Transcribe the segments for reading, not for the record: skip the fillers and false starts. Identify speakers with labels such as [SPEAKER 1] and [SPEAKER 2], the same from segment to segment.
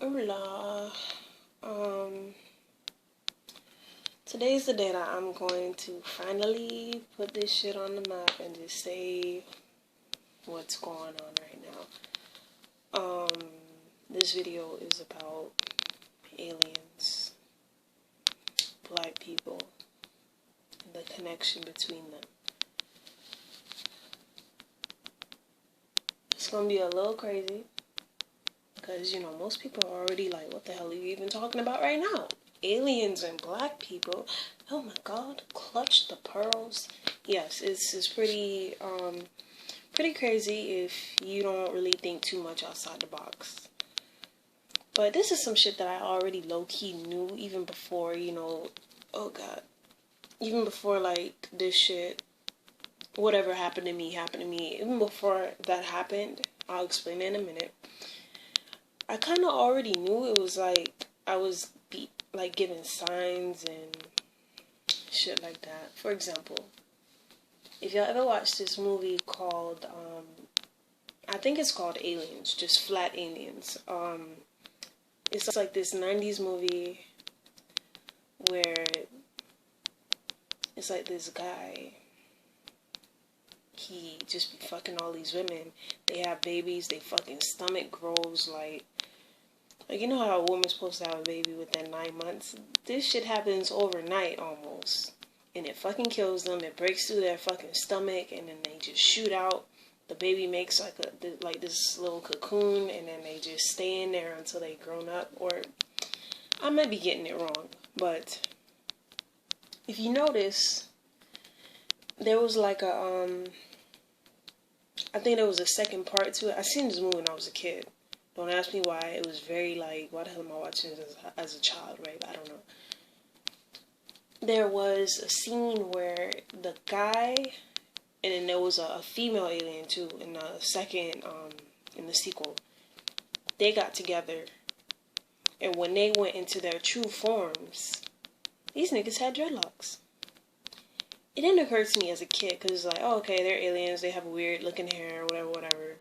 [SPEAKER 1] Hola. Today's the day that I'm going to finally put this shit on the map and just say what's going on right now. This video is about aliens, black people, and the connection between them. It's gonna be a little crazy. Because, most people are already like, what the hell are you even talking about right now? Aliens and black people. Oh my god, clutch the pearls. Yes, it's pretty crazy if you don't really think too much outside the box. But this is some shit that I already low-key knew even before, oh god. Even before, like, this shit, whatever happened to me. Even before that happened, I'll explain it in a minute. I kind of already knew it was like I was given signs and shit like that. For example, if y'all ever watched this movie called, I think it's called Aliens, just Flat Aliens. It's like this 90s movie where it's like this guy, he just be fucking all these women. They have babies, they fucking stomach grows like you know how a woman's supposed to have a baby within 9 months? This shit happens overnight almost. And it fucking kills them. It breaks through their fucking stomach and then they just shoot out. The baby makes like this little cocoon and then they just stay in there until they grown up. Or I might be getting it wrong. But if you notice, there was like I think there was a second part to it. I seen this movie when I was a kid. Don't ask me why. It was very why the hell am I watching this as a child, right? I don't know. There was a scene where the guy, and then there was a female alien too in the second, in the sequel. They got together, and when they went into their true forms, these niggas had dreadlocks. It didn't occur to me as a kid, because it's like, oh, okay, they're aliens, they have weird looking hair, whatever.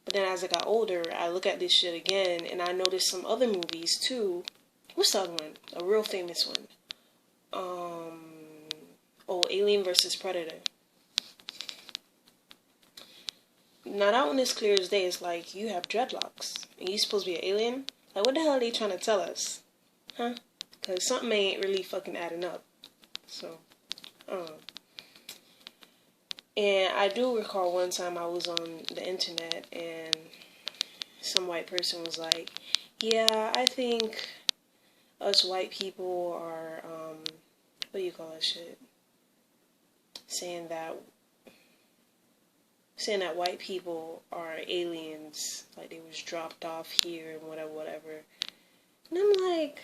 [SPEAKER 1] But then as I got older, I look at this shit again, and I noticed some other movies, too. What's the other one? A real famous one. Alien vs. Predator. Now, that one is clear as day. It's like, you have dreadlocks, and you supposed to be an alien? Like, what the hell are they trying to tell us? Huh? Because something ain't really fucking adding up. So, I don't know. And I do recall one time I was on the internet and some white person was like, yeah, I think us white people are, what do you call that shit? Saying that white people are aliens, like they was dropped off here and whatever. And I'm like,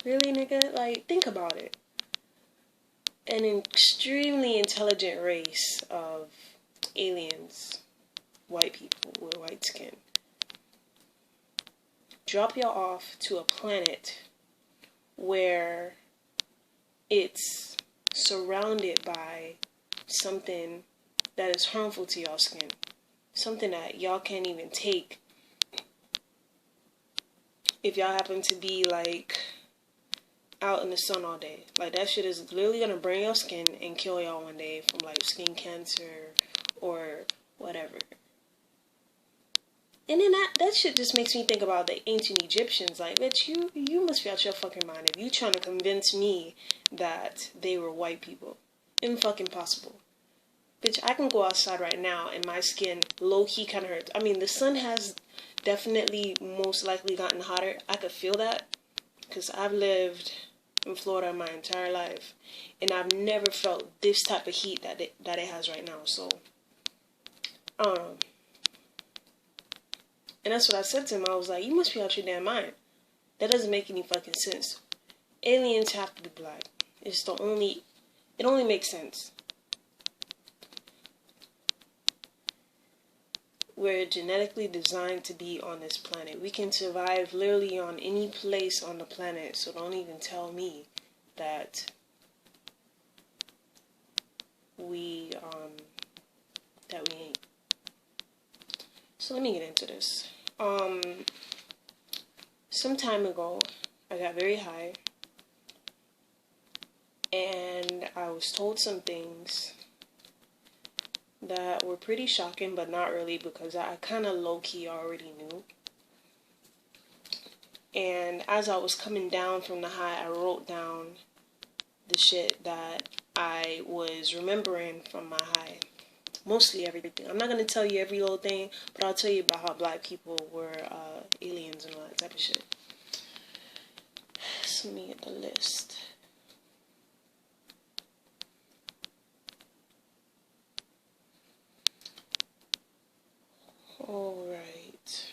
[SPEAKER 1] really, nigga? Like, think about it. An extremely intelligent race of aliens, white people with white skin, drop y'all off to a planet where it's surrounded by something that is harmful to y'all skin, something that y'all can't even take if y'all happen to be like out in the sun all day. Like, that shit is literally gonna burn your skin and kill y'all one day from like skin cancer or whatever. And then that shit just makes me think about the ancient Egyptians. Like, bitch, you must be out your fucking mind if you trying to convince me that they were white people. Fucking possible. Bitch, I can go outside right now and my skin low-key kind of hurts. I mean, the sun has definitely most likely gotten hotter. I could feel that because I've lived in Florida my entire life, and I've never felt this type of heat that it has right now. So, and that's what I said to him. I was like, you must be out your damn mind. That doesn't make any fucking sense. Aliens have to be black. It only makes sense. We're genetically designed to be on this planet. We can survive literally on any place on the planet, so don't even tell me that we ain't. So let me get into this. Um, some time ago, I got very high, and I was told some things that were pretty shocking, but not really, because I kind of low-key already knew. And as I was coming down from the high, I wrote down the shit that I was remembering from my high. Mostly everything. I'm not going to tell you every little thing, but I'll tell you about how black people were aliens and all that type of shit. So let me get the list. Alright.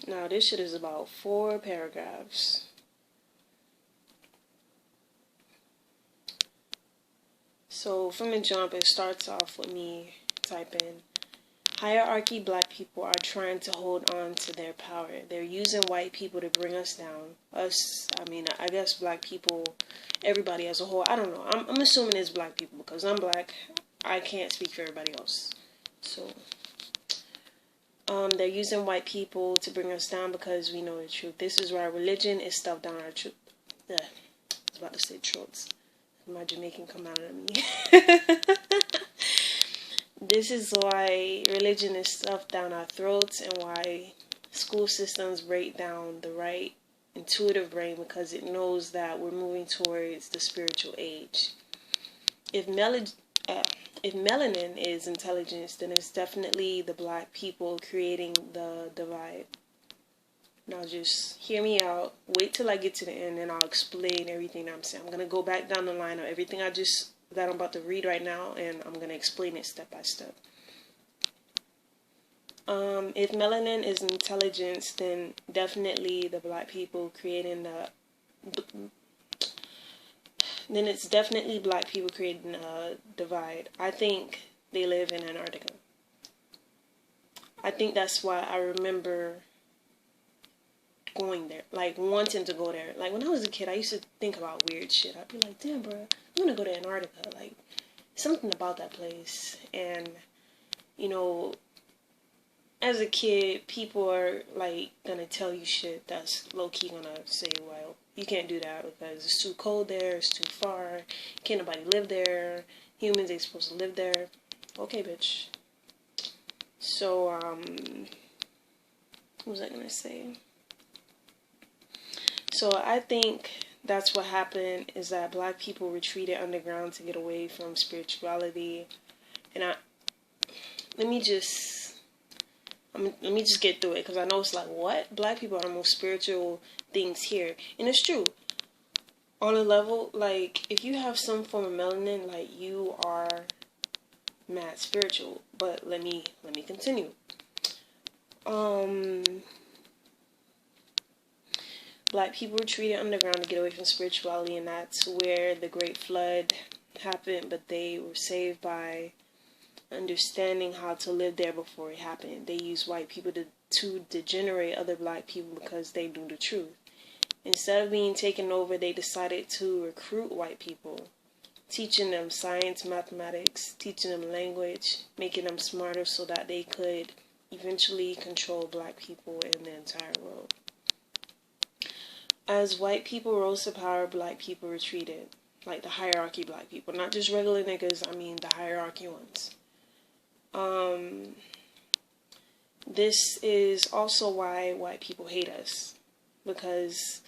[SPEAKER 1] Now this shit is about 4 paragraphs. So from the jump, it starts off with me typing, hierarchy black people are trying to hold on to their power. They're using white people to bring us down. Us, I mean, I guess black people, everybody as a whole. I don't know. I'm assuming it's black people because I'm black. I can't speak for everybody else. So, they're using white people to bring us down because we know the truth. This is why religion is stuffed down our truth. I was about to say throats. My Jamaican come out of me. This is why religion is stuffed down our throats and why school systems break down the right intuitive brain, because it knows that we're moving towards the spiritual age. If melanin is intelligence, then it's definitely the black people creating the divide. Now just hear me out. Wait till I get to the end and I'll explain everything I'm saying. I'm going to go back down the line of everything that I'm about to read right now, and I'm going to explain it step by step. If melanin is intelligence, then definitely the black people creating then it's definitely black people creating a divide. I think they live in Antarctica. I think that's why I remember going there, like wanting to go there. Like when I was a kid, I used to think about weird shit. I'd be like, damn, bro, I want to go to Antarctica. Like something about that place. And you know, as a kid, people are like gonna tell you shit that's low key gonna say, well, you can't do that because it's too cold there, it's too far, can't nobody live there, humans ain't supposed to live there. Okay, bitch. So what was I gonna say? So I think that's what happened, is that black people retreated underground to get away from spirituality. And let me just get through it, because I know it's like, what? Black people are the most spiritual things here. And it's true. On a level, like, if you have some form of melanin, like, you are mad spiritual. But let me continue. Black people retreated underground to get away from spirituality, and that's where the Great Flood happened, but they were saved by understanding how to live there before it happened. They used white people to degenerate other black people because they knew the truth. Instead of being taken over, they decided to recruit white people, teaching them science, mathematics, teaching them language, making them smarter so that they could eventually control black people and the entire world. As white people rose to power, black people retreated. Like the hierarchy black people. Not just regular niggas, I mean the hierarchy ones. This is also why white people hate us. Because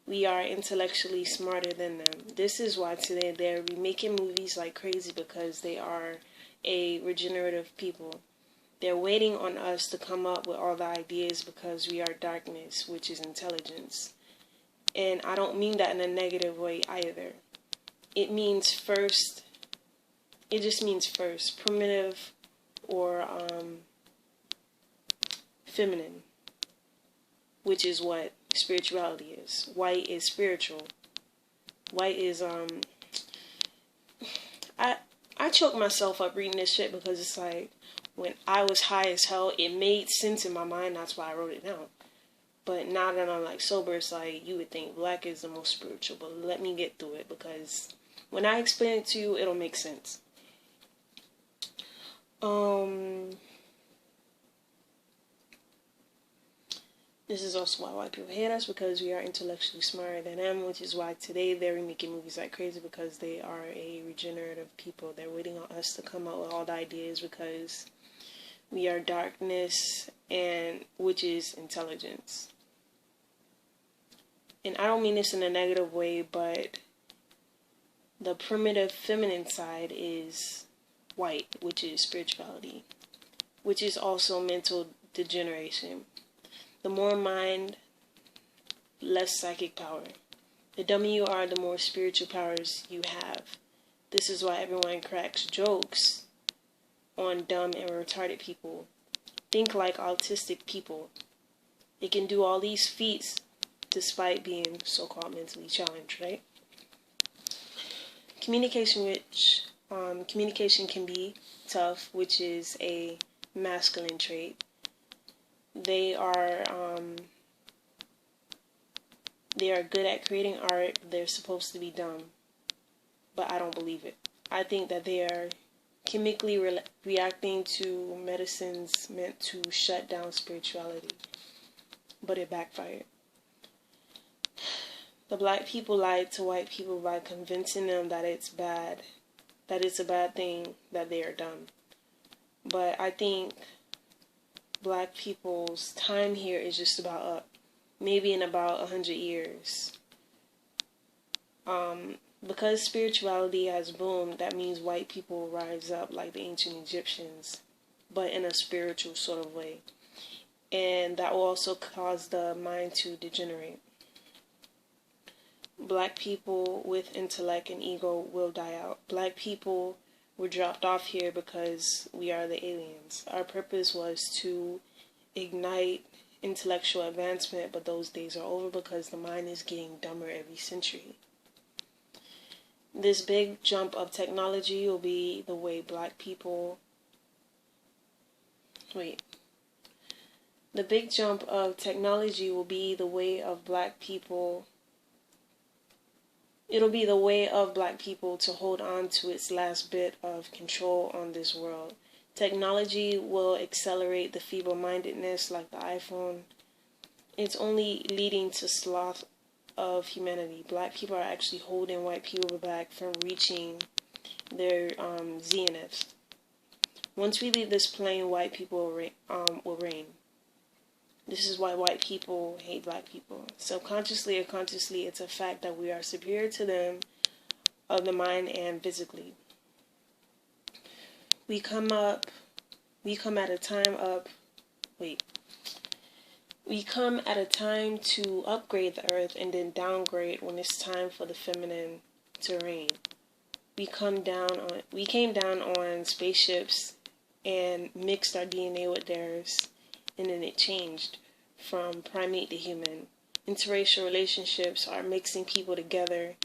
[SPEAKER 1] we are intellectually smarter than them. This is why today they're remaking movies like crazy, because they are a regenerative people. They're waiting on us to come up with all the ideas because we are darkness, which is intelligence. And I don't mean that in a negative way either. It just means first, primitive or feminine, which is what spirituality is. White is spiritual. White is I choke myself up reading this shit, because it's like, when I was high as hell, it made sense in my mind. That's why I wrote it down. But now that I'm like sober, it's like, you would think black is the most spiritual. But let me get through it, because when I explain it to you, it'll make sense. This is also why white people hate us, because we are intellectually smarter than them, which is why today they're making movies like crazy, because they are a regenerative people. They're waiting on us to come up with all the ideas, because we are darkness, and which is intelligence. And I don't mean this in a negative way, but the primitive feminine side is white, which is spirituality, which is also mental degeneration. The more mind, less psychic power. The dumber you are, the more spiritual powers you have. This is why everyone cracks jokes on dumb and retarded people. Think like autistic people. They can do all these feats despite being so-called mentally challenged, right? Communication can be tough, which is a masculine trait. They are good at creating art. They're supposed to be dumb, but I don't believe it. I think that they are chemically reacting to medicines meant to shut down spirituality, but it backfired. The black people lied to white people by convincing them that it's bad, that it's a bad thing that they are dumb. But I think black people's time here is just about up. Maybe in about 100 years. Because spirituality has boomed, that means white people rise up like the ancient Egyptians, but in a spiritual sort of way. And that will also cause the mind to degenerate. Black people with intellect and ego will die out. Black people were dropped off here because we are the aliens. Our purpose was to ignite intellectual advancement, but those days are over because the mind is getting dumber every century. This big jump of technology will be the way black people... The big jump of technology will be the way of black people... It'll be the way of black people to hold on to its last bit of control on this world. Technology will accelerate the feeble-mindedness like the iPhone. It's only leading to sloth of humanity. Black people are actually holding white people back from reaching their zenith. Once we leave this plane, white people will reign. This is why white people hate black people. Subconsciously or consciously, it's a fact that we are superior to them of the mind and physically. We come at a time to upgrade the earth and then downgrade when it's time for the feminine to reign. We came down on spaceships and mixed our DNA with theirs, and then it changed from primate to human. Interracial relationships are mixing people together,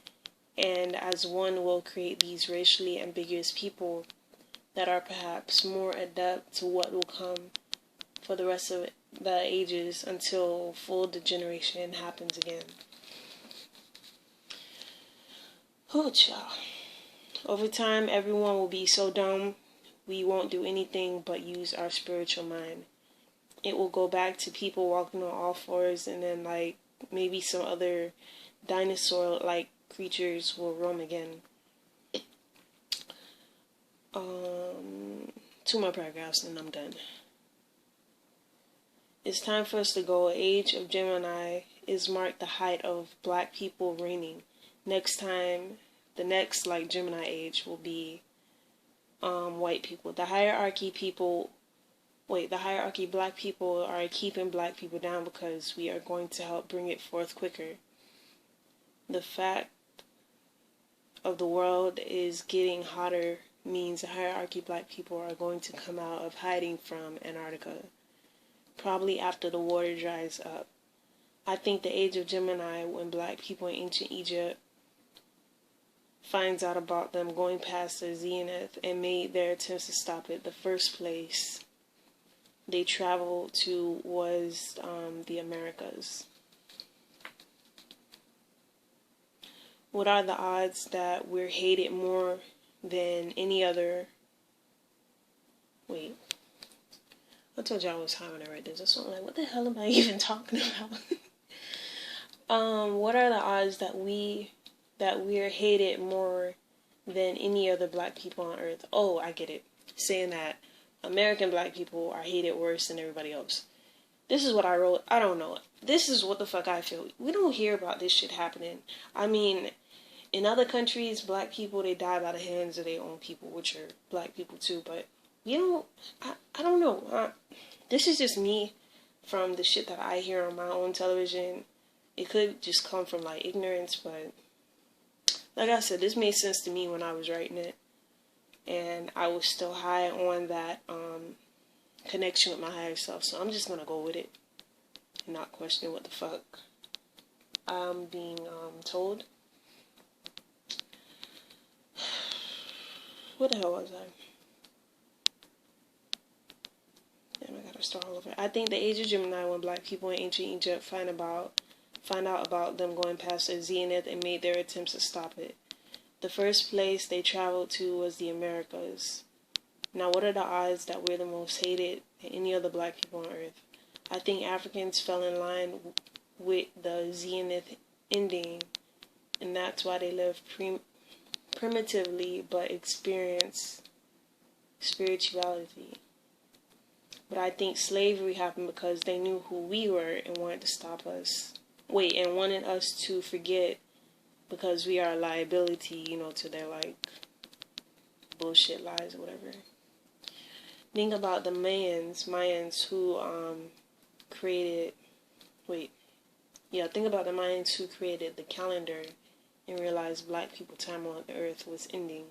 [SPEAKER 1] and as one will create these racially ambiguous people that are perhaps more adept to what will come for the rest of the ages until full degeneration happens again. Oh, child. Over time, everyone will be so dumb, we won't do anything but use our spiritual mind. It will go back to people walking on all fours, and then, like, maybe some other dinosaur-like creatures will roam again. 2 more paragraphs and I'm done. It's time for us to go. Age of Gemini is marked the height of black people reigning. Next time, the next like Gemini age will be white people. The hierarchy black people are keeping black people down because we are going to help bring it forth quicker. The fact of the world is getting hotter means the hierarchy black people are going to come out of hiding from Antarctica, probably after the water dries up. I think the age of Gemini, when black people in ancient Egypt finds out about them going past their zenith and made their attempts to stop it, the first place they traveled to was the Americas. What are the odds that we're hated more than any other... I told you I was high when I read this. So I'm like, what the hell am I even talking about? What are the odds that we're hated more than any other black people on earth? Oh, I get it. Saying that American black people are hated worse than everybody else. This is what I wrote. I don't know. This is what the fuck I feel. We don't hear about this shit happening. I mean, in other countries, black people, they die by the hands of their own people, which are black people too, but I don't know. This is just me from the shit that I hear on my own television. It could just come from, like, ignorance, but like I said, this made sense to me when I was writing it. And I was still high on that connection with my higher self, so I'm just gonna go with it and not question what the fuck I'm being told. What the hell was I? Damn, I gotta start all over. I think the age of Gemini, when black people in ancient Egypt find out about them going past their zenith and made their attempts to stop it. The first place they traveled to was the Americas. Now, what are the odds that we're the most hated than any other black people on earth? I think Africans fell in line with the zenith ending, and that's why they live primitively but experience spirituality. But I think slavery happened because they knew who we were and wanted to stop us. And wanted us to forget because we are a liability, to their, like, bullshit lies or whatever. Think about the Mayans who created, think about the Mayans who created the calendar and realized black people time on the earth was ending.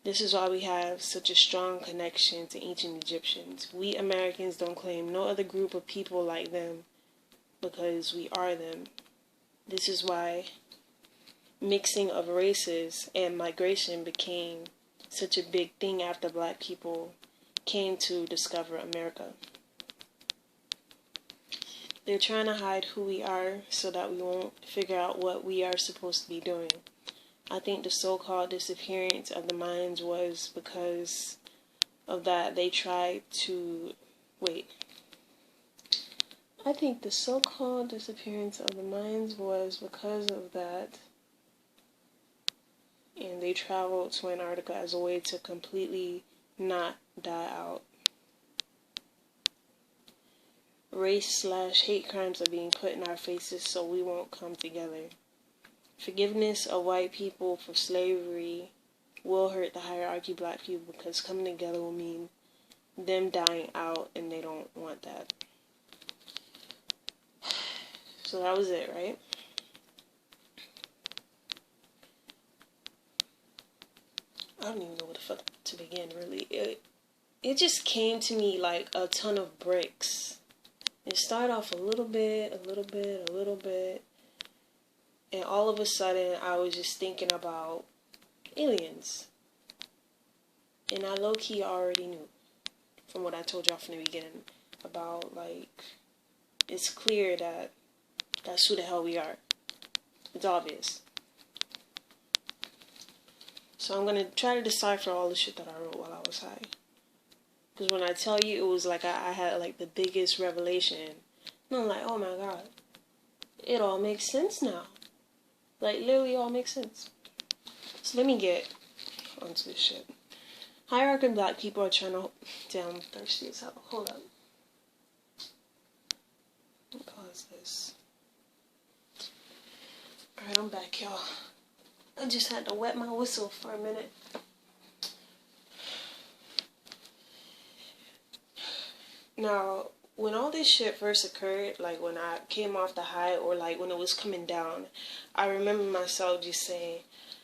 [SPEAKER 1] This is why we have such a strong connection to ancient Egyptians. We Americans don't claim no other group of people like them because we are them. This is why mixing of races and migration became such a big thing after black people came to discover America. They're trying to hide who we are so that we won't figure out what we are supposed to be doing. I think the so-called disappearance of the Mayans was because of that. They tried to... I think the so-called disappearance of the Mayans was because of that. And they traveled to Antarctica as a way to completely not die out. Race/hate crimes are being put in our faces so we won't come together. Forgiveness of white people for slavery will hurt the hierarchy black people because coming together will mean them dying out, and they don't want that. So that was it, right? I don't even know where the fuck to begin, really. It just came to me like a ton of bricks. It started off a little bit, and all of a sudden I was just thinking about aliens. And I low-key already knew from what I told y'all from the beginning about, like, it's clear that that's who the hell we are. It's obvious. So I'm going to try to decipher all the shit that I wrote while I was high. Because when I tell you, it was like I had, like, the biggest revelation. And I'm like, oh my god. It all makes sense now. Like, literally all makes sense. So let me get onto this shit. Hierarchy black people are trying to... Damn, I'm thirsty as hell. Hold up. What caused this? Alright, I'm back, y'all. I just had to wet my whistle for a minute. Now, when all this shit first occurred, like when I came off the high or like when it was coming down, I remember myself just saying,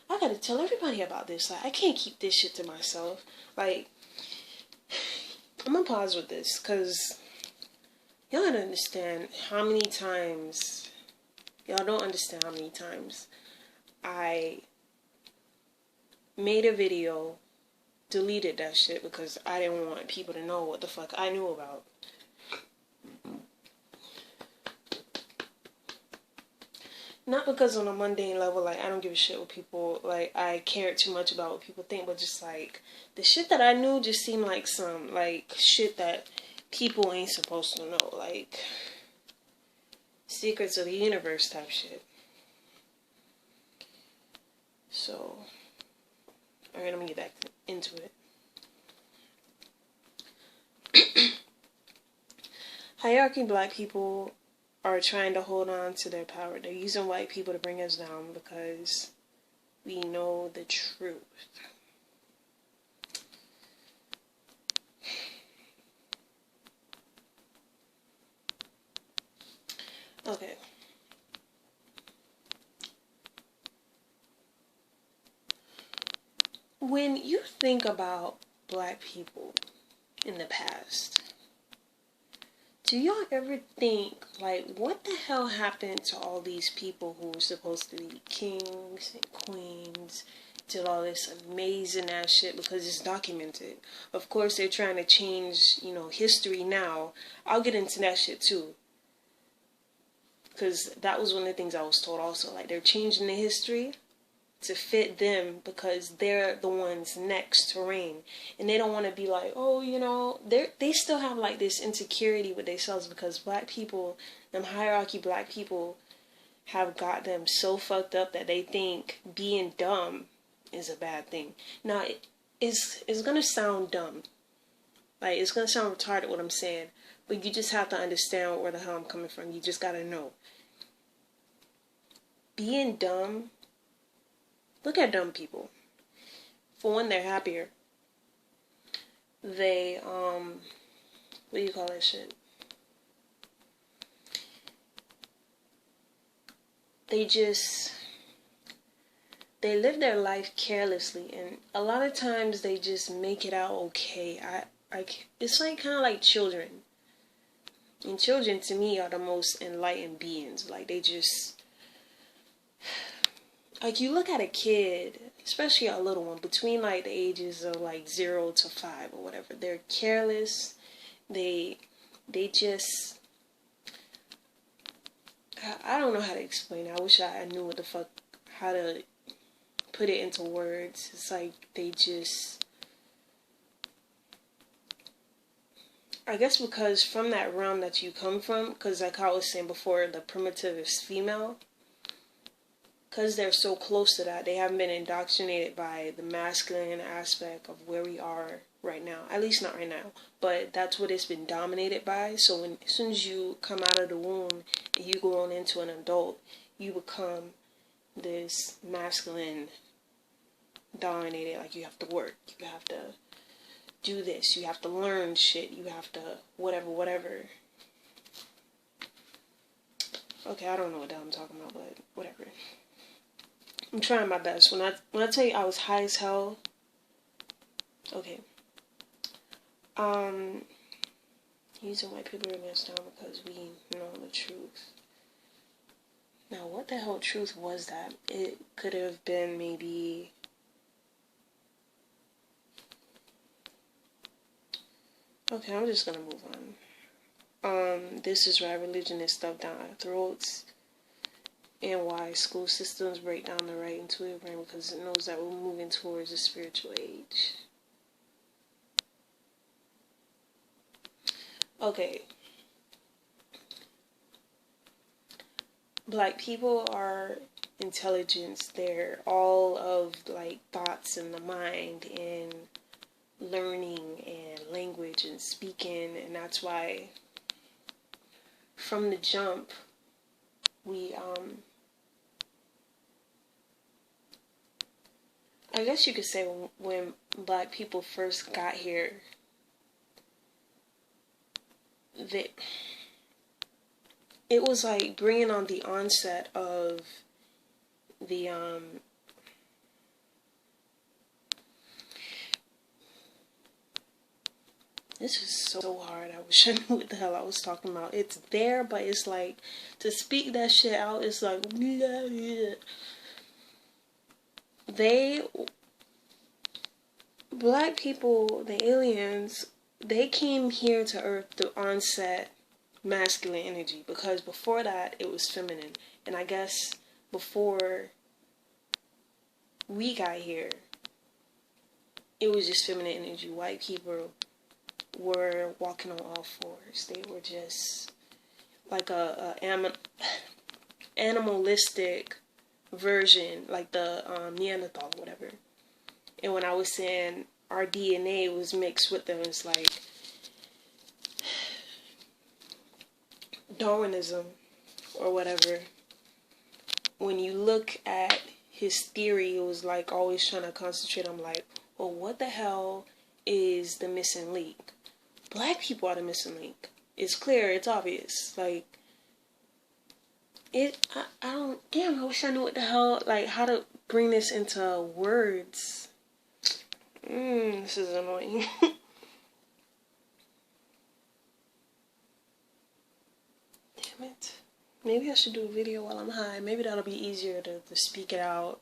[SPEAKER 1] I gotta tell everybody about this. Like, I can't keep this shit to myself. Like, I'm gonna pause with this because y'all gotta understand how many times, y'all don't understand how many times I made a video, deleted that shit because I didn't want people to know what the fuck I knew about. Not because on a mundane level, like, I don't give a shit what people, like, I care too much about what people think, but just, like, the shit that I knew just seemed like some, like, shit that people ain't supposed to know, like, secrets of the universe type shit. So, alright, let me get back into it. Hierarchy black people are trying to hold on to their power. They're using white people to bring us down because we know the truth. Okay. When you think about black people in the past, do y'all ever think, like, what the hell happened to all these people who were supposed to be kings and queens, did all this amazing ass shit because it's documented? Of course, they're trying to change, history now. I'll get into that shit too. Because that was one of the things I was told also. Like, they're changing the history to fit them because they're the ones next to reign, and they don't want to be like, oh, they still have like this insecurity with themselves because black people, them hierarchy black people, have got them so fucked up that they think being dumb is a bad thing. Now, it's gonna sound dumb, like, it's gonna sound retarded what I'm saying, but you just have to understand where the hell I'm coming from. You just gotta know. Being dumb, look at dumb people. For one, they're happier. They, what do you call that shit? They live their life carelessly, and a lot of times they just make it out okay. It's like kind of like children. And children, to me, are the most enlightened beings. Like, they just, like, you look at a kid, especially a little one, between like the ages of like 0 to 5 or whatever. They're careless. They just, I don't know how to explain it. I wish I knew how to put it into words. It's like they just, I guess because from that realm that you come from, because like I was saying before, the primitive is female. Because they're so close to that, they haven't been indoctrinated by the masculine aspect of where we are right now. At least not right now. But that's what it's been dominated by. So as soon as you come out of the womb and you grow into an adult, you become this masculine dominated. Like, you have to work. You have to do this. You have to learn shit. You have to whatever. Okay, I don't know what the hell I'm talking about, but whatever. I'm trying my best. When I tell you I was high as hell, okay. Using white people to bring us down because we know the truth. Now, what the hell truth was that? It could have been maybe, okay, I'm just gonna move on. This is why religion is stuffed down our throats, and why school systems break down the right intuitive brain, because it knows that we're moving towards a spiritual age. Okay. Black people are intelligence. They're all of like thoughts in the mind and learning and language and speaking, and that's why from the jump we I guess you could say when black people first got here, it was like bringing on the onset of the this is so hard. I wish I knew what the hell I was talking about. It's there, but it's like, to speak that shit out, it's like, blah, blah. Black people, the aliens, they came here to Earth to onset masculine energy, because before that it was feminine. And I guess before we got here, it was just feminine energy. White people were walking on all fours. They were just like a animalistic version, like the Neanderthal, whatever. And when I was saying our DNA was mixed with them, it's like Darwinism or whatever. When you look at his theory, it was like always trying to concentrate on like, well, what the hell is the missing link? Black people are the missing link. It's clear, it's obvious. Like, I wish I knew what the hell, like, how to bring this into words. This is annoying. Damn it. Maybe I should do a video while I'm high. Maybe that'll be easier to speak it out.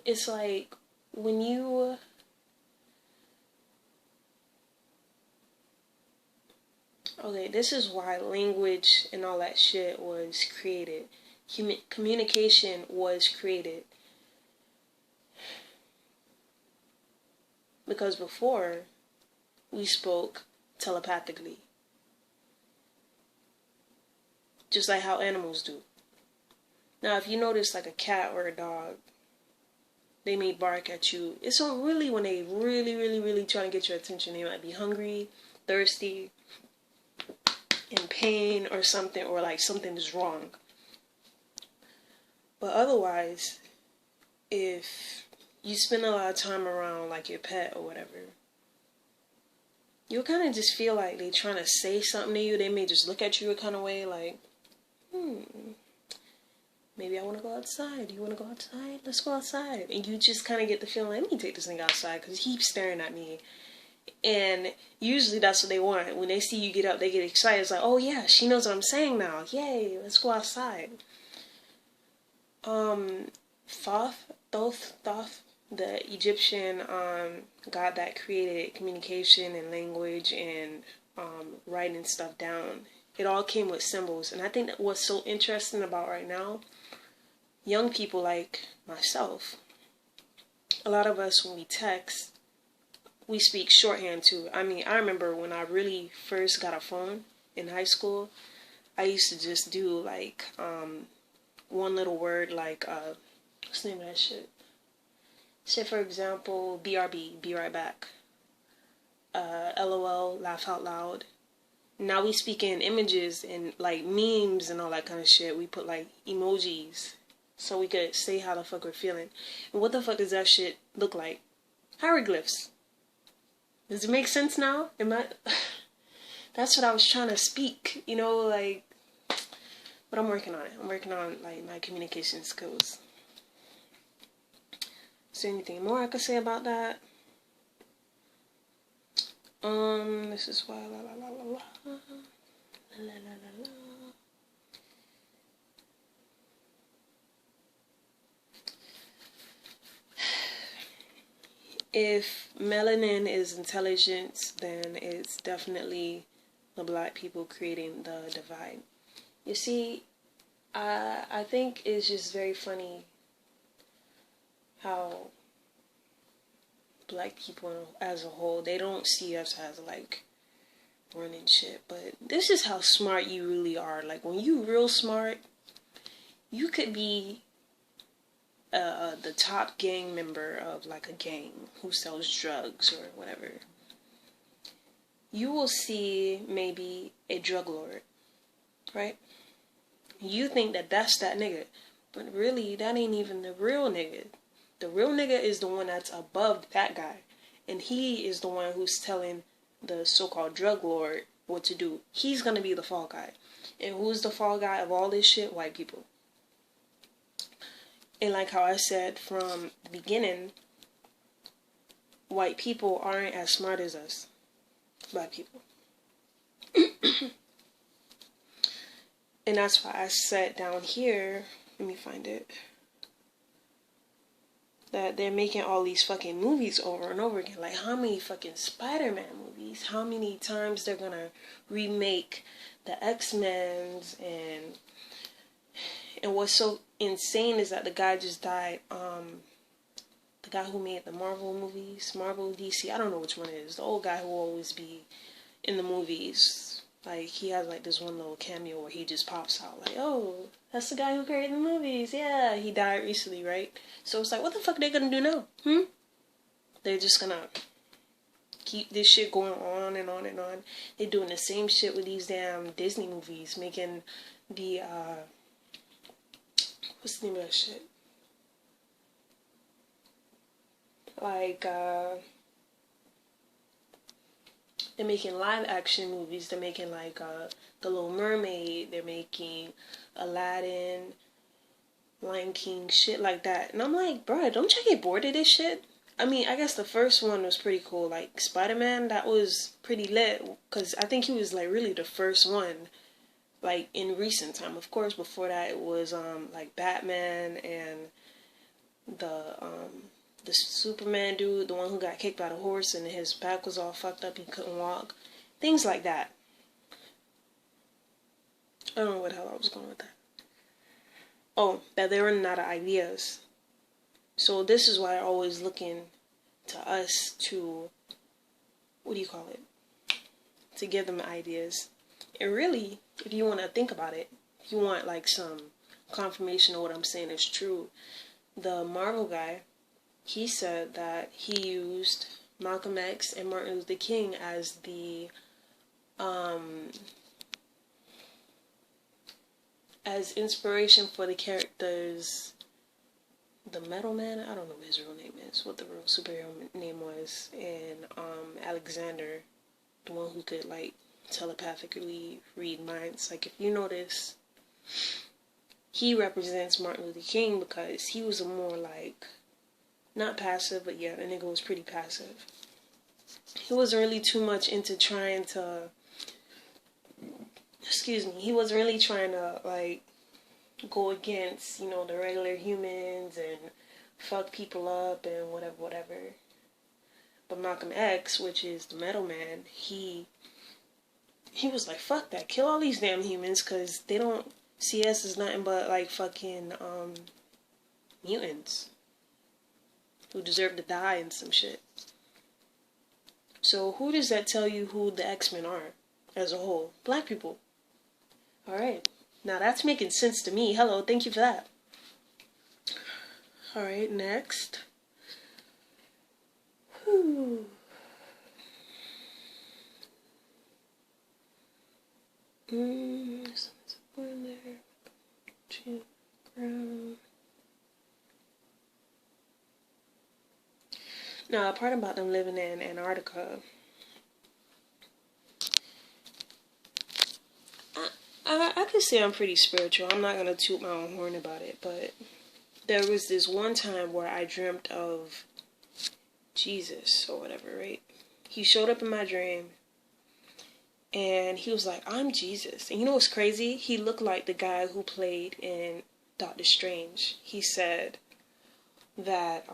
[SPEAKER 1] It's like, when you... Okay, this is why language and all that shit was created. Communication was created. Because before, we spoke telepathically. Just like how animals do. Now, if you notice like a cat or a dog, they may bark at you. It's not really when they really trying to get your attention. They might be hungry, thirsty, in pain or something, or like something is wrong. But otherwise, if you spend a lot of time around like your pet or whatever, you'll kind of just feel like they trying to say something to you. They may just look at you a kind of way like, maybe I want to go outside. You want to go outside? Let's go outside. And you just kind of get the feeling, let me take this thing outside because he keeps staring at me. And usually that's what they want. When they see you get up, they get excited. It's like, oh yeah, she knows what I'm saying now. Yay, let's go outside. Thoth, the Egyptian god that created communication and language and writing stuff down, it all came with symbols. And I think that what's so interesting about right now, young people like myself, a lot of us, when we text, we speak shorthand too. I mean, I remember when I really first got a phone in high school, I used to just do like one little word like, what's the name of that shit? Say for example, BRB, be right back. LOL, laugh out loud. Now we speak in images and like memes and all that kind of shit. We put like emojis so we could say how the fuck we're feeling. And what the fuck does that shit look like? Hieroglyphs. Does it make sense now? That's what I was trying to speak, you know, like, but I'm working on it. I'm working on like my communication skills. Is there anything more I could say about that? This is why la la la la la la la la la. If melanin is intelligence, then it's definitely the black people creating the divide. You see, I think it's just very funny how black people as a whole, they don't see us as like running shit, but this is how smart you really are. Like when you real smart, you could be the top gang member of like a gang who sells drugs or whatever. You will see maybe a drug lord, right? You think that that's that nigga, but really that ain't even the real nigga. The real nigga is the one that's above that guy, and he is the one who's telling the so-called drug lord what to do. He's gonna be the fall guy. And who's the fall guy of all this shit? White people. And like how I said from the beginning, white people aren't as smart as us, black people. And that's why I said down here, let me find it. that they're making all these fucking movies over and over again. Like, how many fucking Spider-Man movies? How many times they're gonna remake the X-Men's? And what's so insane is that the guy just died. The guy who made the Marvel movies, Marvel, DC, I don't know which one it is. The old guy who will always be in the movies. Like, he has like this one little cameo where he just pops out like, oh, that's the guy who created the movies. Yeah, he died recently, right? So it's like, what the fuck are they gonna do now? They're just gonna keep this shit going on and on and on. They're doing the same shit with these damn Disney movies, making the what's the name of that shit? Like, they're making live action movies. They're making like The Little Mermaid. They're making Aladdin, Lion King, shit like that. And I'm like, bruh, don't you get bored of this shit? I mean, I guess the first one was pretty cool. Like, Spider-Man, that was pretty lit. Because I think he was like really the first one, like, in recent time. Of course, before that it was like Batman and the Superman dude, the one who got kicked by the horse and his back was all fucked up, he couldn't walk. Things like that. I don't know where the hell I was going with that. Oh, that they're running out of ideas. So this is why they're always looking to us to, what do you call it? To give them ideas. And really, if you want to think about it, if you want like some confirmation of what I'm saying is true, the Marvel guy, he said that he used Malcolm X and Martin Luther King as the as inspiration for the characters. The Metal Man, I don't know what his real name is, what the real superhero name was, and Alexander, the one who could like telepathically read minds. Like, if you notice, he represents Martin Luther King because he was a more like, not passive, but yeah, the nigga was pretty passive. He wasn't really too much into trying to, he wasn't really trying to, like, go against, you know, the regular humans and fuck people up and whatever. But Malcolm X, which is the Metal Man, he was like, fuck that, kill all these damn humans, because they don't see us as nothing but, like, fucking, mutants who deserve to die and some shit. So who does that tell you who the X-Men are as a whole? Black people. Alright. Now that's making sense to me. Hello, thank you for that. Alright, next. Whew. Something's born there. To ground. Now, the part about them living in Antarctica, I could say I'm pretty spiritual. I'm not going to toot my own horn about it, but there was this one time where I dreamt of Jesus or whatever, right? He showed up in my dream, and he was like, I'm Jesus. And you know what's crazy? He looked like the guy who played in Doctor Strange. He said that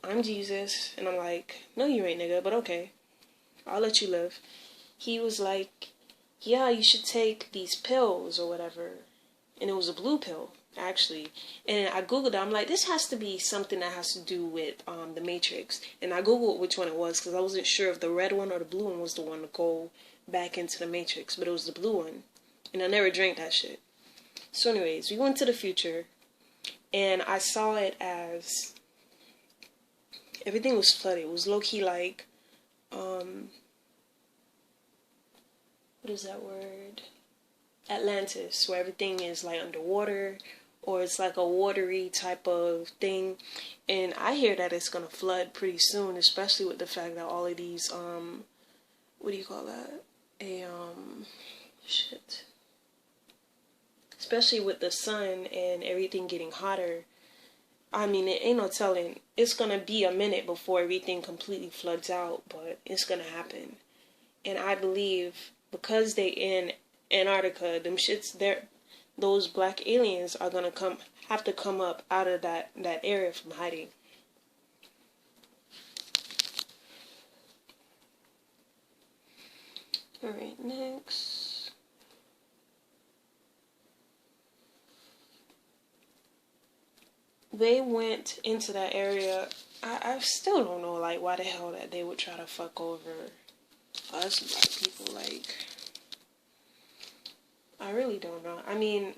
[SPEAKER 1] I'm Jesus, and I'm like, no you ain't, nigga, but okay, I'll let you live. He was like, yeah, you should take these pills or whatever, and it was a blue pill actually, and I googled it. I'm like, this has to be something that has to do with the Matrix, and I googled which one it was because I wasn't sure if the red one or the blue one was the one to go back into the Matrix, but it was the blue one, and I never drank that shit. So anyways, we went to the future, and I saw it as everything was flooded. It was low-key like, what is that word? Atlantis, where everything is like underwater, or it's like a watery type of thing. And I hear that it's gonna flood pretty soon, especially with the fact that all of these, what do you call that? Shit. Especially with the sun and everything getting hotter. I mean, it ain't no telling. It's gonna be a minute before everything completely floods out, but it's gonna happen. And I believe because they in Antarctica, them shits there, those black aliens are gonna have to come up out of that area from hiding. Alright, next. They went into that area. I still don't know, like, why the hell that they would try to fuck over us black people. Like, I really don't know. I mean,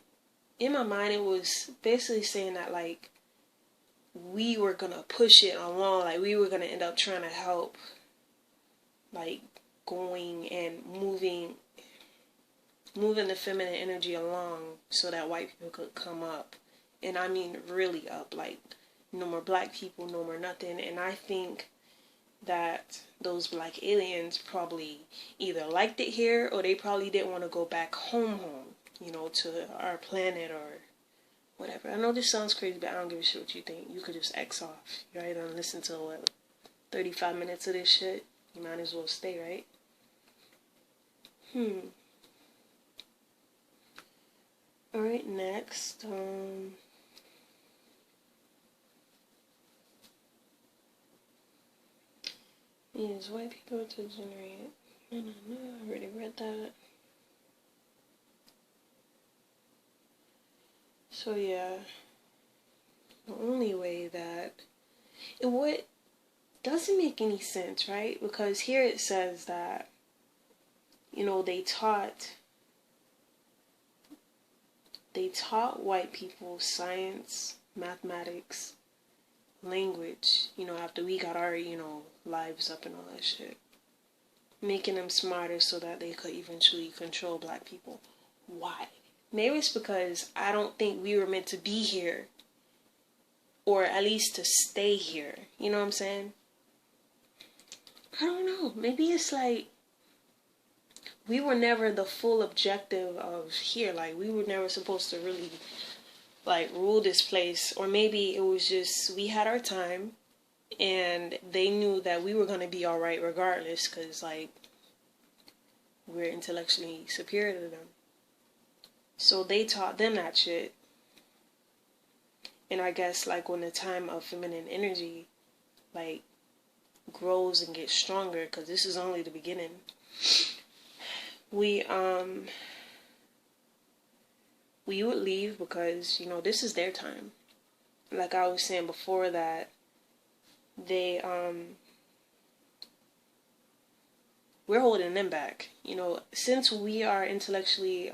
[SPEAKER 1] in my mind, it was basically saying that, like, we were gonna push it along, like, we were gonna end up trying to help, like, going and moving the feminine energy along so that white people could come up. And I mean really up, like, no more black people, no more nothing. And I think that those black aliens probably either liked it here or they probably didn't want to go back home, you know, to our planet or whatever. I know this sounds crazy, but I don't give a shit what you think. You could just X off. You already done listen to, what, 35 minutes of this shit? You might as well stay, right? Alright, next. Yes, white people to generate. I don't know, I already read that. So yeah, the only way that it doesn't make any sense, right? Because here it says that, you know, they taught white people science, mathematics, language, you know, after we got our, you know, lives up and all that shit. Making them smarter so that they could eventually control black people. Why? Maybe it's because I don't think we were meant to be here. Or at least to stay here. You know what I'm saying? I don't know. Maybe it's like we were never the full objective of here. Like, we were never supposed to really, like, rule this place. Or maybe it was just we had our time and they knew that we were going to be alright regardless, because, like, we're intellectually superior to them. So they taught them that shit. And I guess, like, when the time of feminine energy, like, grows and gets stronger, because this is only the beginning, we would leave because, you know, this is their time. Like I was saying before, that they, we're holding them back. You know, since we are intellectually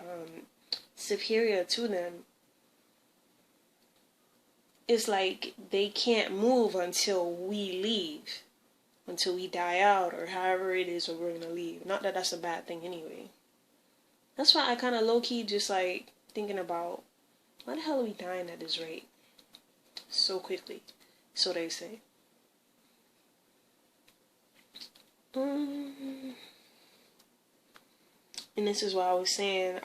[SPEAKER 1] superior to them, it's like they can't move until we leave, until we die out, or however it is that we're gonna leave. Not that that's a bad thing anyway. That's why I kind of low-key just, like, thinking about, why the hell are we dying at this rate so quickly? So they say. And this is why I was saying,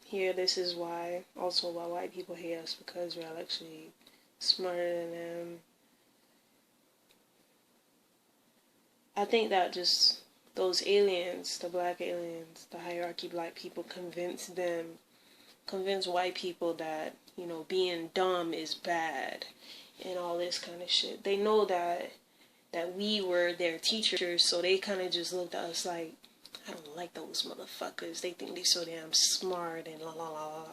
[SPEAKER 1] here, this is why, also why white people hate us, because we're actually smarter than them. I think that just those aliens, the black aliens, the hierarchy black people, convince white people that, you know, being dumb is bad and all this kind of shit. They know that we were their teachers, so they kind of just looked at us like, I don't like those motherfuckers. They think they so damn smart and la la la la.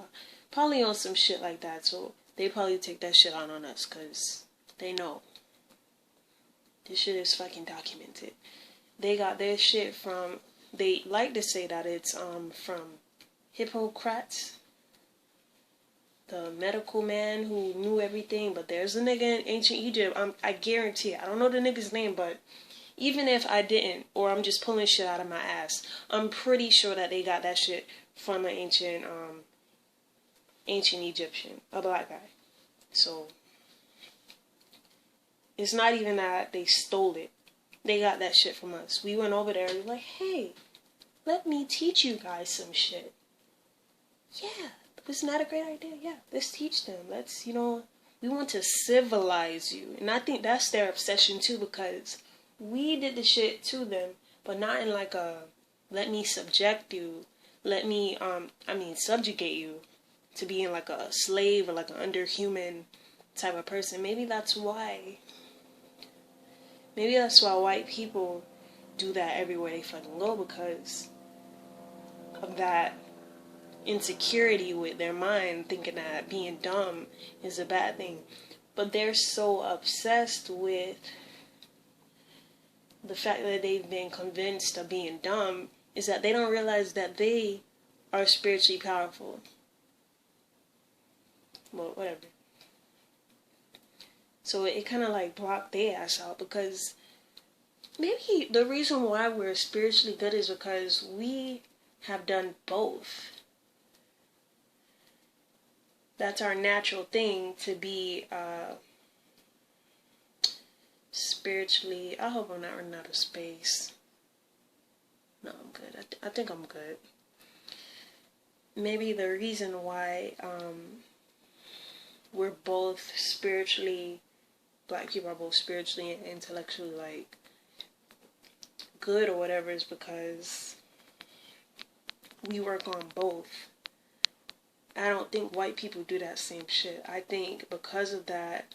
[SPEAKER 1] Probably on some shit like that, so they probably take that shit out on us, because they know. This shit is fucking documented. They got their shit from, they like to say that it's from Hippocrates, the medical man who knew everything, but there's a nigga in ancient Egypt, I guarantee it. I don't know the nigga's name, but even if I didn't, or I'm just pulling shit out of my ass, I'm pretty sure that they got that shit from an ancient Egyptian, a black guy. So it's not even that they stole it. They got that shit from us. We went over there and we were like, hey, let me teach you guys some shit. Yeah, isn't that a great idea? Yeah, let's teach them. Let's, you know, we want to civilize you. And I think that's their obsession too, because we did the shit to them, but not in like a, let me subject you, let me, subjugate you to being like a slave or like an underhuman type of person. Maybe that's why white people do that everywhere they fucking go, because of that insecurity with their mind, thinking that being dumb is a bad thing. But they're so obsessed with the fact that they've been convinced of being dumb is that they don't realize that they are spiritually powerful. Well, whatever. So it kind of like blocked their ass out, because maybe the reason why we're spiritually good is because we have done both. That's our natural thing, to be spiritually. I hope I'm not running out of space. No, I'm good. I think I'm good. Maybe the reason why we're both spiritually, black people are both spiritually and intellectually like good or whatever, is because we work on both. I don't think white people do that same shit. I think because of that,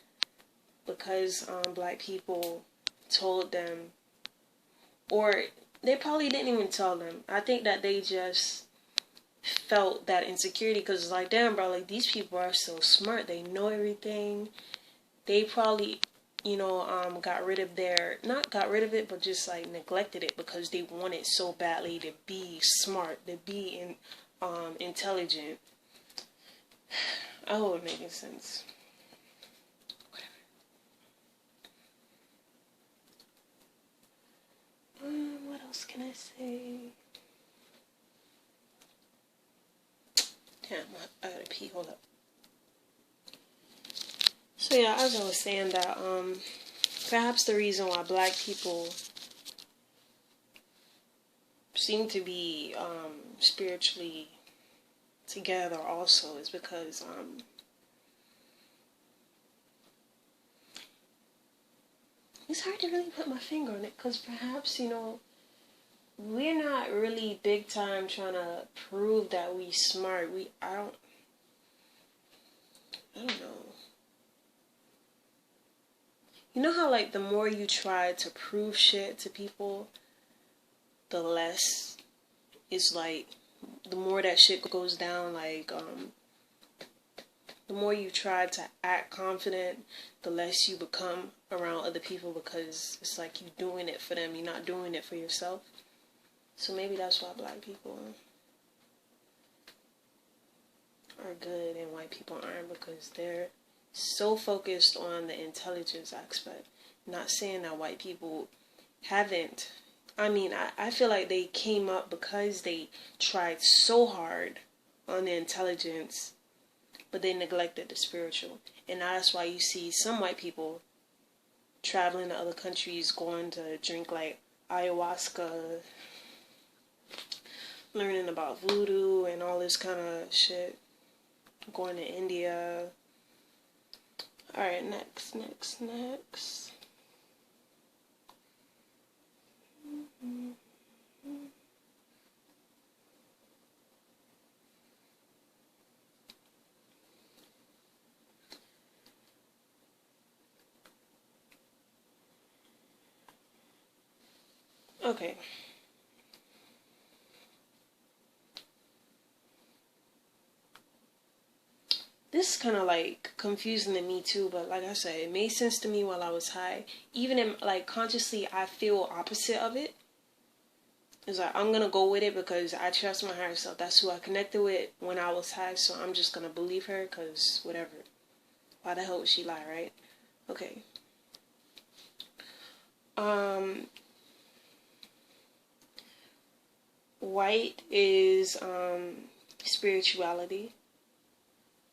[SPEAKER 1] because black people told them, or they probably didn't even tell them. I think that they just felt that insecurity, because it's like, damn, bro, like, these people are so smart. They know everything. They probably, got rid of not got rid of it, but just, like, neglected it because they wanted so badly to be smart, to be intelligent. I hope it making sense. What else can I say? Damn, I gotta pee, hold up. So yeah, as I was saying that, perhaps the reason why black people seem to be, spiritually together also is because, it's hard to really put my finger on it, because perhaps, we're not really big time trying to prove that we smart. I don't know. You know how, like, the more you try to prove shit to people, the less it's like, the more that shit goes down, like, the more you try to act confident, the less you become around other people, because it's like you're doing it for them, you're not doing it for yourself. So maybe that's why black people are good and white people aren't, because they're so focused on the intelligence aspect. Not saying that white people haven't. I mean, I feel like they came up because they tried so hard on the intelligence, but they neglected the spiritual. And that's why you see some white people traveling to other countries, going to drink like ayahuasca, learning about voodoo and all this kind of shit, going to India. Alright, next. Okay. This is kind of like confusing to me too, but like I said, it made sense to me while I was high. Even in, like, consciously, I feel opposite of it. It's like, I'm gonna go with it because I trust my higher self. That's who I connected with when I was high, so I'm just gonna believe her, because whatever. Why the hell would she lie, right? Okay. White is spirituality,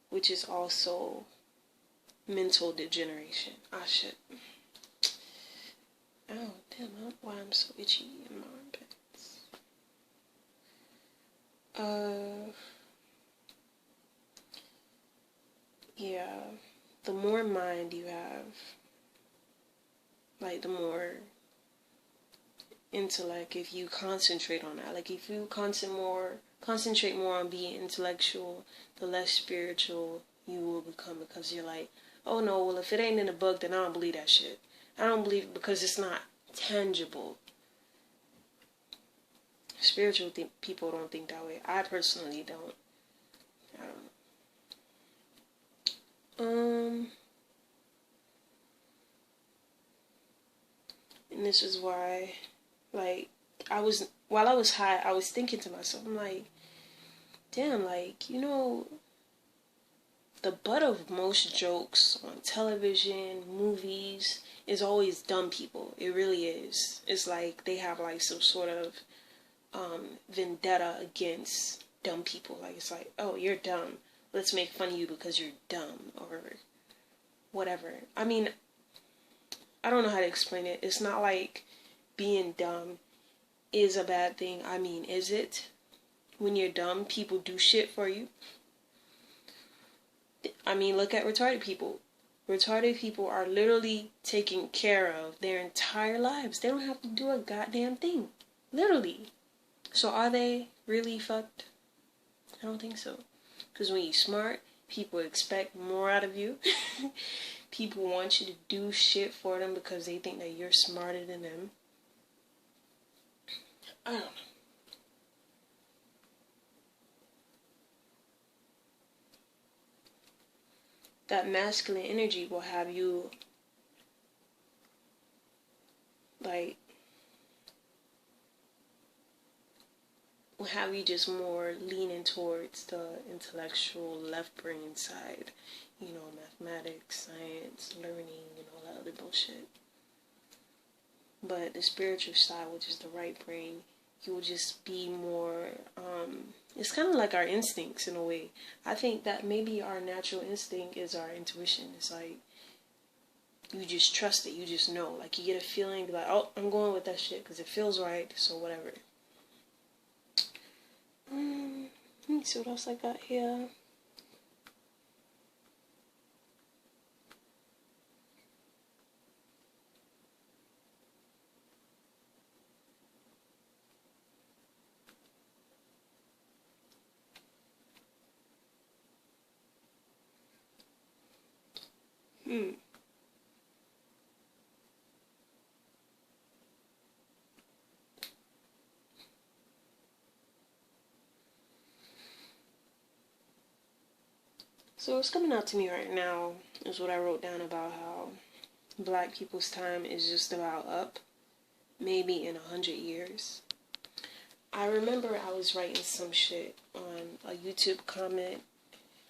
[SPEAKER 1] which is also mental degeneration. Ah, shit. Oh, damn, I don't know why I'm so itchy in my armpits. Yeah, the more mind you have, like, the more intellect, if you concentrate on that. Like, if you concentrate more on being intellectual, the less spiritual you will become, because you're like, oh no, well, if it ain't in the book, then I don't believe that shit. I don't believe it because it's not tangible. Spiritual people don't think that way. I personally don't. I don't. And this is why, like, while I was high, I was thinking to myself, I'm like, damn, like, the butt of most jokes on television, movies, is always dumb people. It really is. It's like they have like some sort of vendetta against dumb people. Like, it's like, oh, you're dumb. Let's make fun of you because you're dumb, or whatever. I mean, I don't know how to explain it. It's not like being dumb is a bad thing. I mean, is it? When you're dumb, people do shit for you. I mean, look at retarded people. Retarded people are literally taken care of their entire lives. They don't have to do a goddamn thing. Literally. So are they really fucked? I don't think so. Because when you're smart, people expect more out of you. People want you to do shit for them because they think that you're smarter than them. I don't know. That masculine energy will have you, like, will have you just more leaning towards the intellectual left brain side. Mathematics, science, learning, and all that other bullshit. But the spiritual side, which is the right brain, you will just be more, it's kind of like our instincts in a way. I think that maybe our natural instinct is our intuition. It's like, you just trust it, you just know. Like, you get a feeling, like, oh, I'm going with that shit because it feels right, so whatever. Let me see what else I got here. So what's coming out to me right now is what I wrote down about how black people's time is just about up, maybe in 100 years. I remember I was writing some shit on a YouTube comment.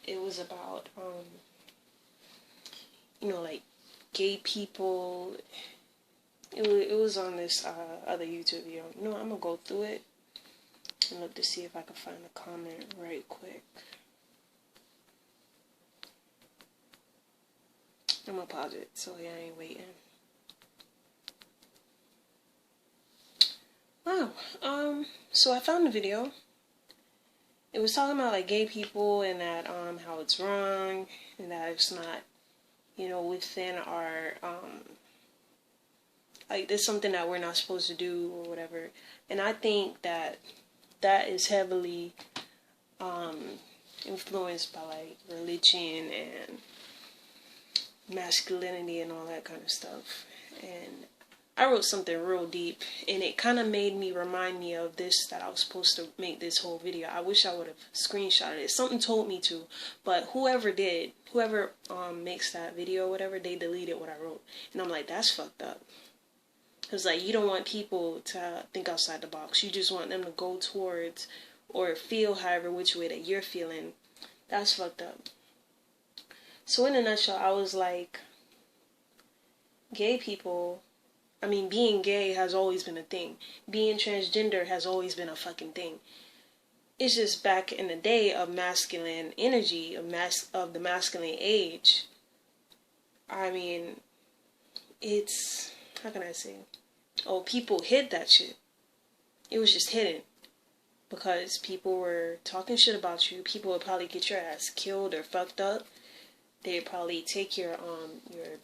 [SPEAKER 1] It was about, like gay people. It was on this other YouTube video. I'm gonna go through it and look to see if I can find a comment right quick. I'm gonna pause it so I ain't waiting. Wow. So I found the video. It was talking about like gay people and that how it's wrong and that it's not, within our like there's something that we're not supposed to do or whatever. And I think that is heavily influenced by like religion and masculinity and all that kind of stuff. And I wrote something real deep, and it kind of made me remind me of this, that I was supposed to make this whole video. I wish I would have screenshotted it. Something told me to, but whoever makes that video or whatever, they deleted what I wrote. And I'm like, that's fucked up. Because, like, you don't want people to think outside the box. You just want them to go towards or feel however which way that you're feeling. That's fucked up. So in a nutshell, I was like, being gay has always been a thing. Being transgender has always been a fucking thing. It's just back in the day of masculine energy, of the masculine age. I mean, it's, how can I say? Oh, people hid that shit. It was just hidden. Because people were talking shit about you. People would probably get your ass killed or fucked up. They'd probably take your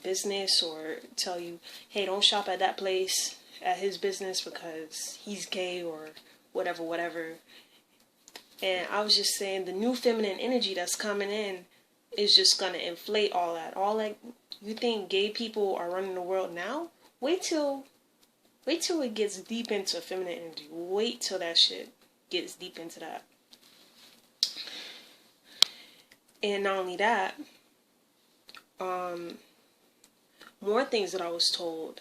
[SPEAKER 1] business or tell you, hey, don't shop at that place, at his business, because he's gay or whatever. And I was just saying, the new feminine energy that's coming in is just going to inflate all that. You think gay people are running the world now? Wait till Wait till it gets deep into feminine energy. Wait till that shit gets deep into that. And not only that, more things that I was told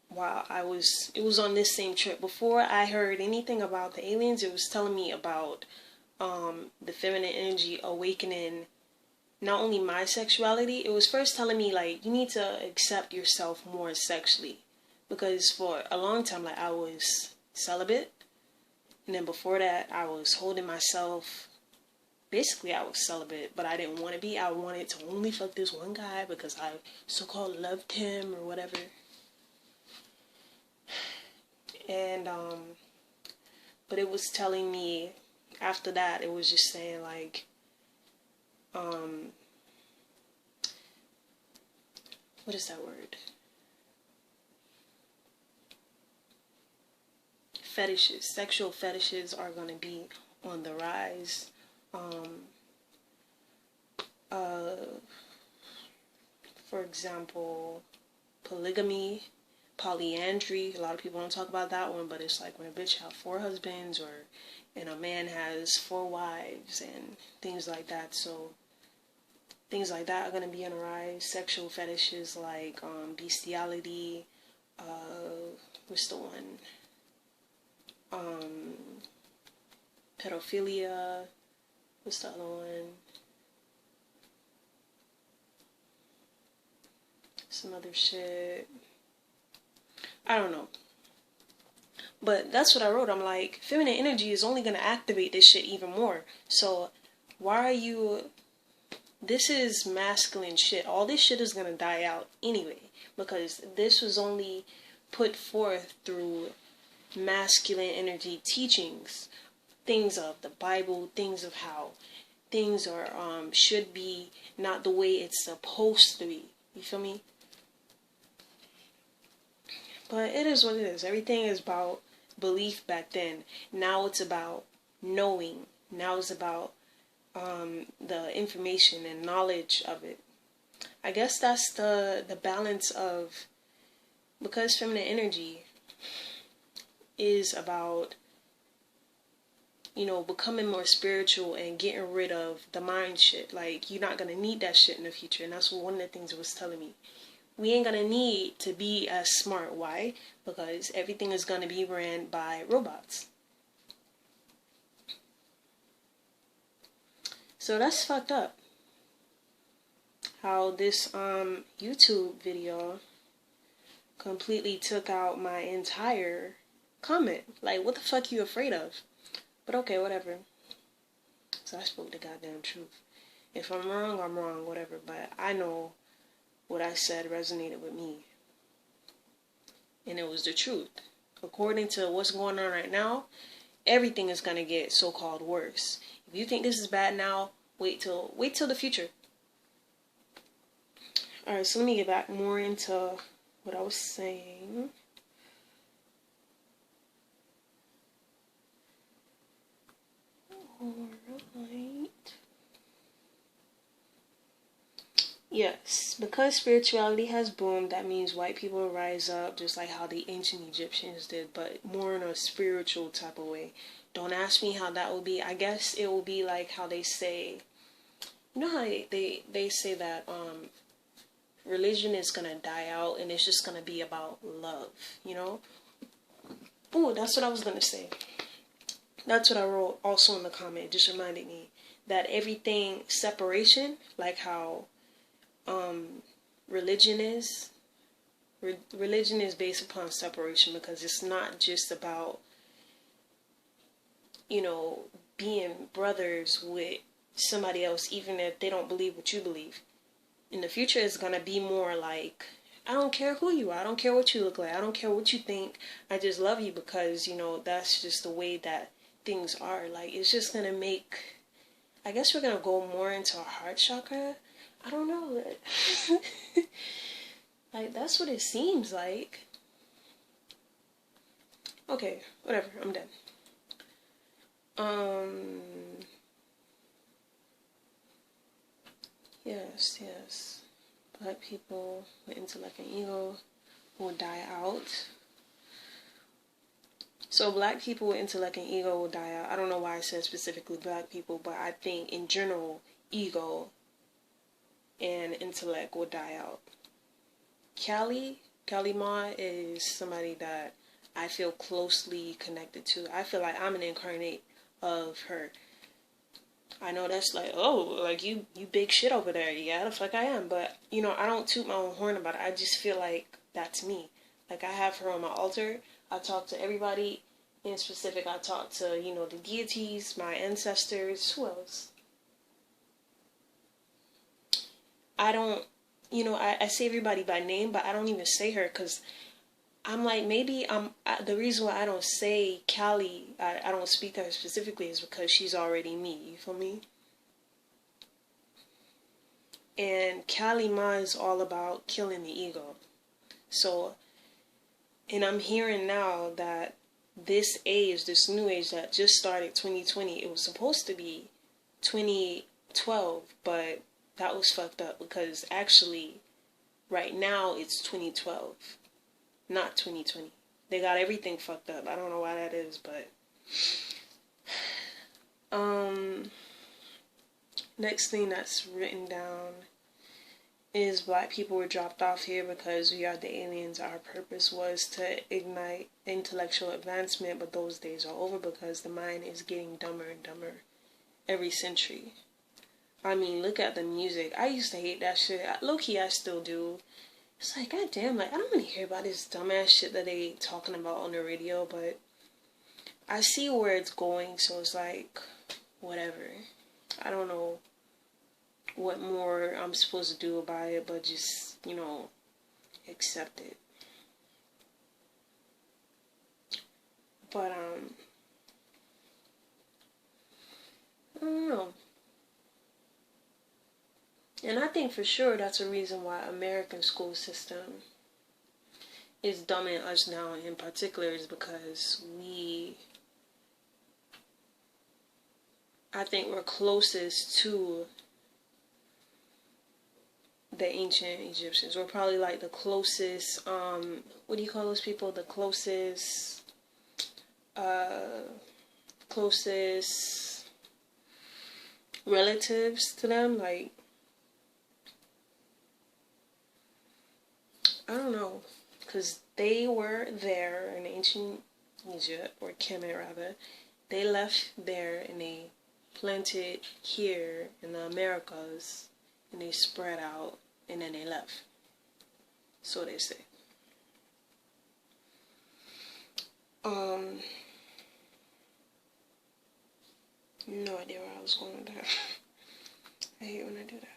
[SPEAKER 1] while it was on this same trip. Before I heard anything about the aliens, it was telling me about the feminine energy awakening not only my sexuality. It was first telling me, like, you need to accept yourself more sexually, because for a long time, like, I was celibate, and then before that I was holding myself. Basically, I was celibate, but I didn't want to be. I wanted to only fuck this one guy because I so-called loved him or whatever. And, but it was telling me, after that, it was just saying, like, what is that word? Fetishes. Sexual fetishes are going to be on the rise. For example, polygamy, polyandry. A lot of people don't talk about that one, but it's like when a bitch has 4 husbands, and a man has 4 wives, and things like that. So things like that are going to be on the rise. Sexual fetishes like bestiality. What's the one? Pedophilia. What's the other one? Some other shit. I don't know. But that's what I wrote. I'm like, feminine energy is only going to activate this shit even more. So why are you... This is masculine shit. All this shit is going to die out anyway, because this was only put forth through masculine energy teachings. Things of the Bible, things of how things are should be, not the way it's supposed to be. You feel me? But it is what it is. Everything is about belief back then. Now it's about knowing. Now it's about the information and knowledge of it. I guess that's the balance of, because feminine energy is about, you know, becoming more spiritual and getting rid of the mind shit. Like, you're not gonna need that shit in the future. And that's one of the things it was telling me. We ain't gonna need to be as smart. Why? Because everything is gonna be ran by robots. So that's fucked up. How this YouTube video completely took out my entire comment. Like, what the fuck you afraid of? But okay, whatever. So I spoke the goddamn truth. If I'm wrong, I'm wrong, whatever. But I know what I said resonated with me. And it was the truth. According to what's going on right now, everything is going to get so-called worse. If you think this is bad now, wait till the future. Alright, so let me get back more into what I was saying. Alright. Yes, because spirituality has boomed, that means white people will rise up just like how the ancient Egyptians did, but more in a spiritual type of way. Don't ask me how that will be. I guess it will be like how they say, you know how they say that religion is gonna die out and it's just gonna be about love, you know? Oh, that's what I was gonna say. That's what I wrote also in the comment. It just reminded me that everything separation, like how religion is based upon separation, because it's not just about, you know, being brothers with somebody else, even if they don't believe what you believe. In the future, it's gonna be more like, I don't care who you are, I don't care what you look like, I don't care what you think, I just love you because, you know, that's just the way that things are. Like, it's just gonna make, I guess we're gonna go more into our heart chakra. I don't know. Like, that's what it seems like. Okay, whatever, I'm done. Yes. Black people with intellect and ego will die out. So black people with intellect and ego will die out. I don't know why I said specifically black people, but I think in general, ego and intellect will die out. Callie Ma is somebody that I feel closely connected to. I feel like I'm an incarnate of her. I know that's like, oh, like you big shit over there. Yeah, the fuck I am. But, you know, I don't toot my own horn about it. I just feel like that's me. Like, I have her on my altar. I talk to everybody. In specific, I talk to, you know, the deities, my ancestors. Who else? I don't, you know, I say everybody by name, but I don't even say her because I'm like, maybe the reason why I don't say Callie, I don't speak to her specifically is because she's already me, you feel me? And Callie Ma is all about killing the ego. So, and I'm hearing now that this age, this new age that just started 2020, it was supposed to be 2012, but that was fucked up because actually right now it's 2012. Not 2020. They got everything fucked up. I don't know why that is, but next thing that's written down is black people were dropped off here because we are the aliens. Our purpose was to ignite intellectual advancement, but those days are over because the mind is getting dumber and dumber every century. I mean, look at the music. I used to hate that shit. Low-key, I still do. It's like, goddamn, like, I don't want to hear about this dumbass shit that they talking about on the radio, but I see where it's going, so it's like, whatever. I don't know what more I'm supposed to do about it, but just, you know, accept it. But, I don't know. And I think for sure that's a reason why American school system is dumbing us down in particular is because I think we're closest to the ancient Egyptians. We're probably like the closest, what do you call those people? The closest relatives to them. Like, I don't know, because they were there in ancient Egypt, or Kemet rather. They left there and they planted here in the Americas, and they spread out, and then they left. So they say. No idea where I was going with that. I hate when I do that.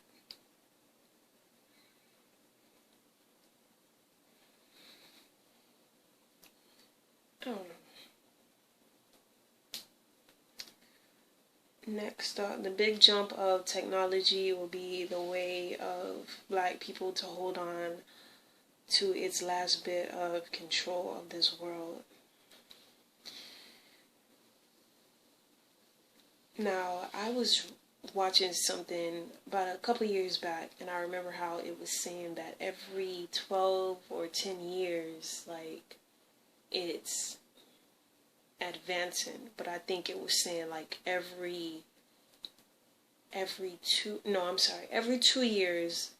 [SPEAKER 1] I don't know. Next up, the big jump of technology will be the way of black people to hold on to its last bit of control of this world. Now, I was watching something about a couple years back, and I remember how it was saying that every 12 or 10 years, like, it's advancing, but I think it was saying like every 2 years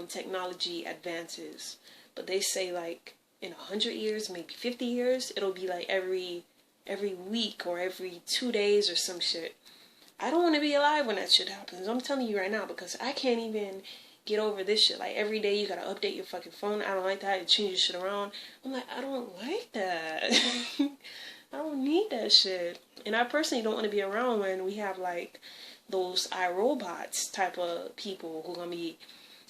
[SPEAKER 1] technology advances, but they say like in 100 years, maybe 50 years, it'll be like every week or every 2 days or some shit. I don't want to be alive when that shit happens. I'm telling you right now, because I can't even get over this shit. Like, every day you gotta update your fucking phone. I don't like that. You change your shit around. I'm like, I don't like that. I don't need that shit. And I personally don't want to be around when we have, like, those iRobots type of people who are gonna be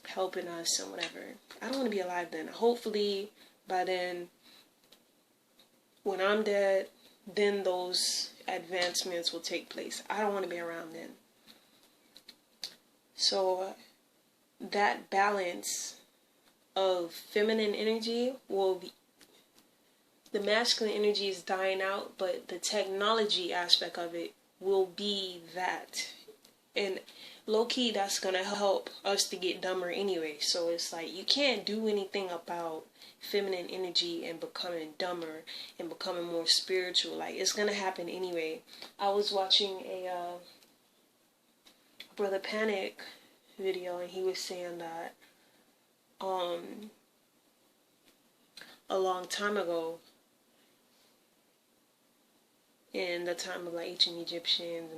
[SPEAKER 1] helping us and whatever. I don't want to be alive then. Hopefully, by then, when I'm dead, then those advancements will take place. I don't want to be around then. So that balance of feminine energy will be, the masculine energy is dying out, but the technology aspect of it will be that. And low-key, that's gonna help us to get dumber anyway. So it's like you can't do anything about feminine energy and becoming dumber and becoming more spiritual. Like, it's gonna happen anyway. I was watching a Brother Panic video, and he was saying that a long time ago, in the time of like ancient Egyptians and